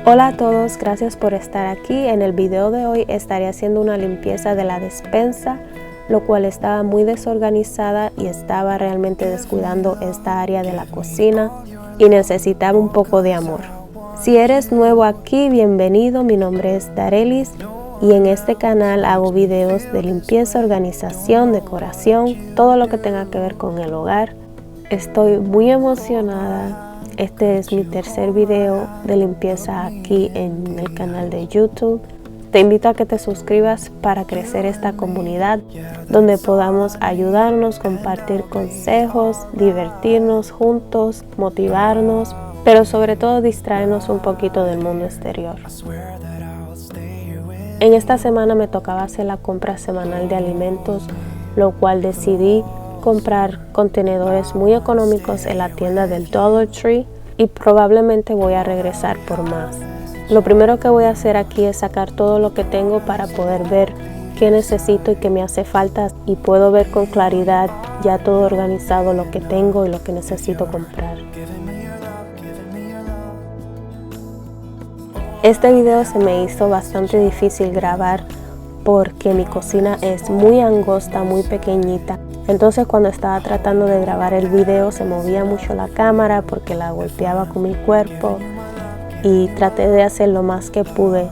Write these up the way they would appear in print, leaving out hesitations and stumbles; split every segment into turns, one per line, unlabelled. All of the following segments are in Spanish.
Hola a todos, gracias por estar aquí. En el video de hoy estaré haciendo una limpieza de la despensa, lo cual estaba muy desorganizada y estaba realmente descuidando esta área de la cocina y necesitaba un poco de amor. Si eres nuevo aquí, bienvenido. Mi nombre es Darelis y en este canal hago videos de limpieza, organización, decoración, todo lo que tenga que ver con el hogar. Estoy muy emocionada. Este es mi tercer video de limpieza aquí en el canal de YouTube. Te invito a que te suscribas para crecer esta comunidad donde podamos ayudarnos, compartir consejos, divertirnos juntos, motivarnos, pero sobre todo distraernos un poquito del mundo exterior. En esta semana me tocaba hacer la compra semanal de alimentos, lo cual decidí comprar contenedores muy económicos en la tienda del Dollar Tree y probablemente voy a regresar por más. Lo primero que voy a hacer aquí es sacar todo lo que tengo para poder ver qué necesito y qué me hace falta y puedo ver con claridad ya todo organizado lo que tengo y lo que necesito comprar. Este video se me hizo bastante difícil grabar porque mi cocina es muy angosta, muy pequeñita. Entonces cuando estaba tratando de grabar el video se movía mucho la cámara porque la golpeaba con mi cuerpo y traté de hacer lo más que pude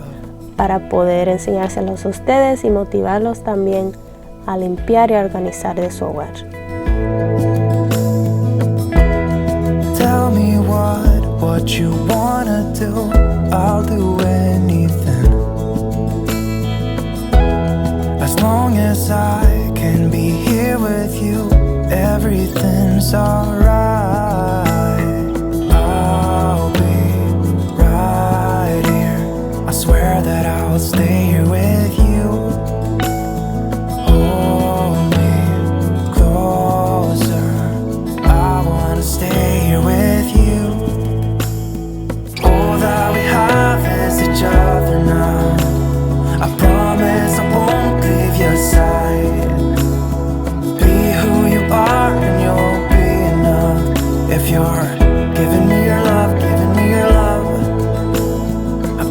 para poder enseñárselos a ustedes y motivarlos también a limpiar y a organizar de su hogar.
Tell me what you wanna do, I'll do anything. As long as I can be here with you, everything's alright. I'll be right here, I swear that I'll stay here with you. Hold me closer, I wanna stay here with you. All that we have is each other now. I promise I won't leave your side. Be who you are and you'll be enough. If you're giving me your love, giving me your love.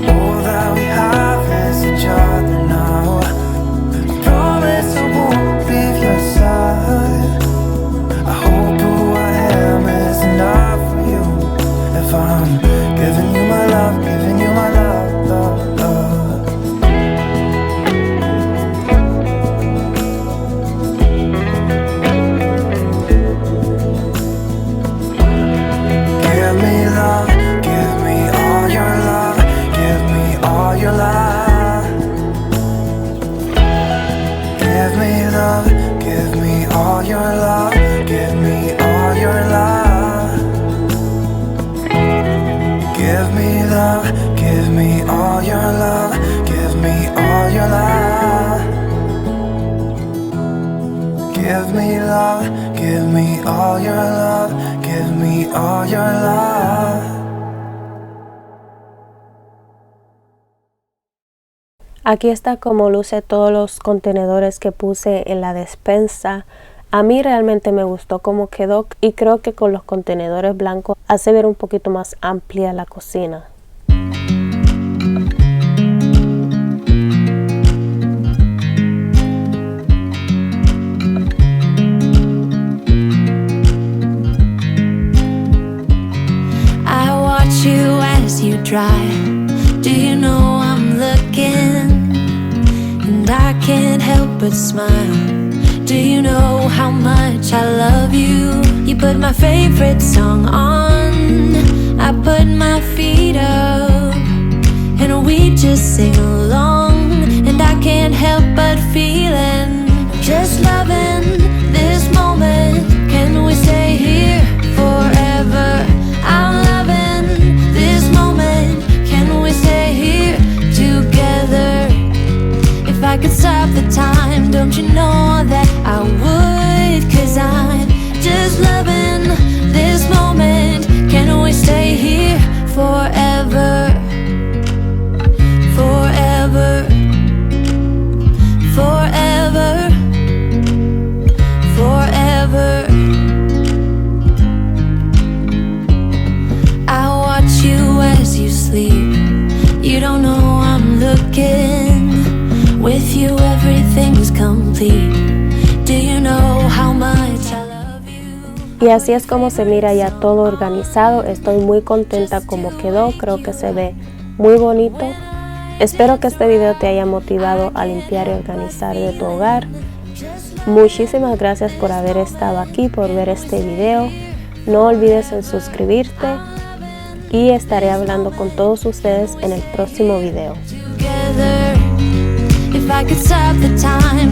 All that we have is each other now. I promise I won't leave your side. I hope who I am is enough for you. If I'm giving you my love, giving you my love, love, love. Give me love, give me all your love, give me all your love. Give me love, give me all your love, give me all your love. Give me love, give me all your love, give me all your love. Give me love, give me all your love, give me all your love.
Aquí está como luce todos los contenedores que puse en la despensa. A mí realmente me gustó cómo quedó y creo que con los contenedores blancos hace ver un poquito más amplia la cocina.
I watch you as you drive. Do you know I'm looking? And I can't help but smile. Do you know how much I love you? You put my favorite song on, I put my feet up, and we just sing along. And I can't help but feeling, just loving this moment. Can we stay here forever? I'm loving this moment. Can we stay here together? If I could stop the time, don't you know that I would? 'Cause I'm just loving this moment. Can we stay here forever? Forever, forever. complete. Do you know how much I love you?
Y así es como se mira ya todo organizado. Estoy muy contenta como quedó, creo que se ve muy bonito. Espero que este video te haya motivado a limpiar y organizar de tu hogar. Muchísimas gracias por haber estado aquí, por ver este video. No olvides en suscribirte y estaré hablando con todos ustedes en el próximo video.
If I could stop the time